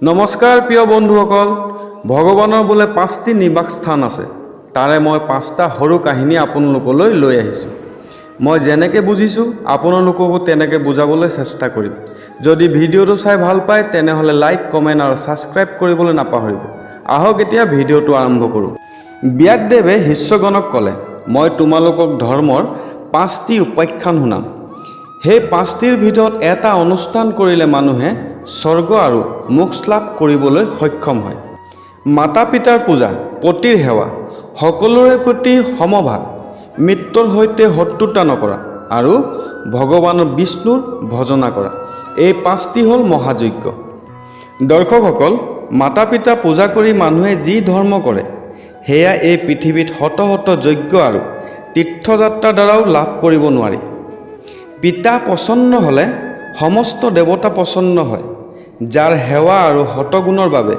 নমস্কাৰ প্ৰিয় বন্ধুসকল, ভগৱানৰ বোলে 5টি নিবাস স্থান আছে। তাৰে মই 5টা সৰু কাহিনী আপোনালোকলৈ লৈ আহিছোঁ। মই যেনেকৈ বুজিছোঁ আপোনালোককো তেনেকৈ বুজাবলৈ চেষ্টা কৰিম। যদি ভিডিঅ'টো চাই ভাল পায় তেনেহ'লে লাইক, কমেণ্ট আৰু ছাবস্ক্ৰাইব কৰিবলৈ নাপাহৰিব। আহক এতিয়া ভিডিঅ'টো আৰম্ভ কৰোঁ। ব্যাসদেৱে শিষ্যগণক ক'লে, মই তোমালোকক ধৰ্মৰ 5টি উপাখ্যান শুনাম। সেই 5টিৰ ভিতৰত এটা অনুষ্ঠান কৰিলে মানুহে স্বৰ্গ আৰু মোক্ষ লাভ কৰিবলৈ সক্ষম হয়। মাতা পিতাৰ পূজা, পতিৰ সেৱা, সকলোৰে প্ৰতি সমভাৱ, মৃত্যুৰ সৈতে শত্ৰুতা নকৰা আৰু ভগৱান বিষ্ণুৰ ভজনা কৰা। এই 5টি হ'ল মহাযজ্ঞ। দৰ্শকসকল, মাতা পিতা পূজা কৰি মানুহে যি ধৰ্ম কৰে সেয়া এই পৃথিৱীত শত শত যজ্ঞ আৰু তীৰ্থযাত্ৰাৰ দ্বাৰাও লাভ কৰিব নোৱাৰি। পিতা প্ৰসন্ন হ'লে সমস্ত দেৱতা প্ৰসন্ন হয়। যাৰ সেৱা আৰু শতগুণৰ বাবে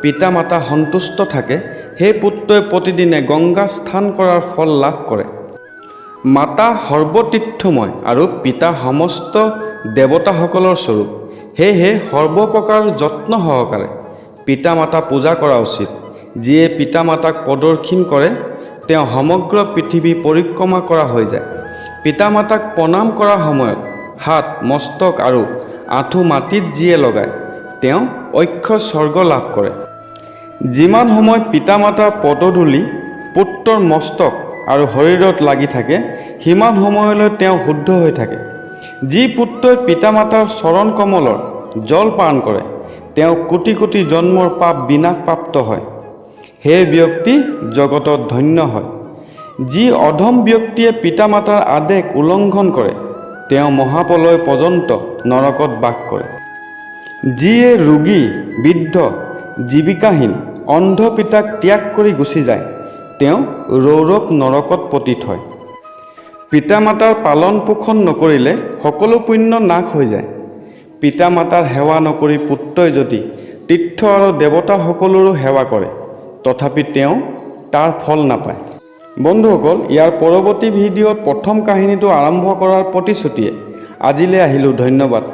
পিতা মাতা সন্তুষ্ট থাকে সেই পুত্ৰই প্ৰতিদিনে গংগা স্নান কৰাৰ ফল লাভ কৰে। মাতা সৰ্বতীৰ্থময় আৰু পিতা সমস্ত দেৱতাসকলৰ স্বৰূপ। সেয়েহে সৰ্বপ্ৰকাৰ যত্ন সহকাৰে পিতা মাতা পূজা কৰা উচিত। যিয়ে পিতা মাতাক প্ৰদক্ষিণ কৰে তেওঁ সমগ্ৰ পৃথিৱী পৰিক্ৰমা কৰা হৈ যায়। পিতা মাতাক প্ৰণাম কৰাৰ সময়ত হাত, মস্তক আৰু আঁঠু মাটিত যিয়ে লগায় তেওঁ অক্ষয় স্বৰ্গ লাভ কৰে। যিমান সময় পিতা মাতাৰ পদধূলি পুত্ৰৰ মস্তক আৰু শৰীৰত লাগি থাকে সিমান সময়লৈ তেওঁ শুদ্ধ হৈ থাকে। যি পুত্ৰই পিতা মাতাৰ চৰণ কমলৰ জল পান কৰে তেওঁ কোটি কোটি জন্মৰ পাপ বিনাশপ্ৰাপ্ত হয়। সেই ব্যক্তি জগতত ধন্য হয়। যি অধম ব্যক্তিয়ে পিতা মাতাৰ আদেশ উলংঘন কৰে তেওঁ মহাপ্ৰলয় পৰ্যন্ত নৰকত বাস কৰে। যিয়ে ৰোগী, বৃদ্ধ, জীৱিকাহীন, অন্ধ পিতাক ত্যাগ কৰি গুচি যায় তেওঁ ৰৌৰৱ নৰকত পতিত হয়। পিতা মাতাৰ পালন পোষণ নকৰিলে সকলো পুণ্য নাশ হৈ যায়। পিতা মাতাৰ সেৱা নকৰি পুত্ৰই যদি তীৰ্থ আৰু দেৱতা সকলোৰো সেৱা কৰে তথাপি তেওঁ তাৰ ফল নাপায়। বন্ধুসকল, ইয়াৰ পৰৱৰ্তী ভিডিঅ'ত প্ৰথম কাহিনীটো আৰম্ভ কৰাৰ প্ৰতিশ্ৰুতিয়ে আজিলৈ আহিলোঁ। ধন্যবাদ।